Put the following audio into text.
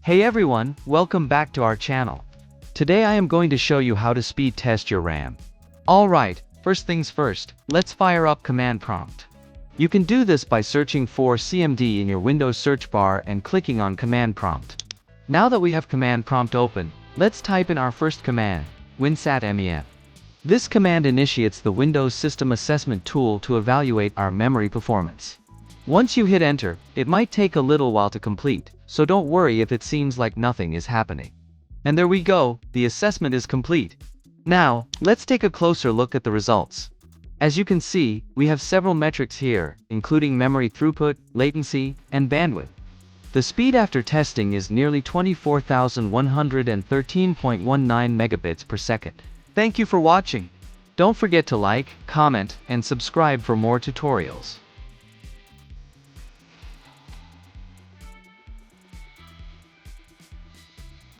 Hey everyone, welcome back to our channel. Today I am going to show you how to speed test your RAM. Alright, first things first, let's fire up command prompt. You can do this by searching for CMD in your Windows search bar and clicking on command prompt. Now that we have command prompt open, let's type in our first command, winsat-mem. This command initiates the Windows System Assessment tool to evaluate our memory performance. Once you hit enter, it might take a little while to complete, so don't worry if it seems like nothing is happening. And there we go, the assessment is complete. Now, let's take a closer look at the results. As you can see, we have several metrics here, including memory throughput, latency, and bandwidth. The speed after testing is nearly 24,113.19 megabits per second. Thank you for watching. Don't forget to like, comment, and subscribe for more tutorials.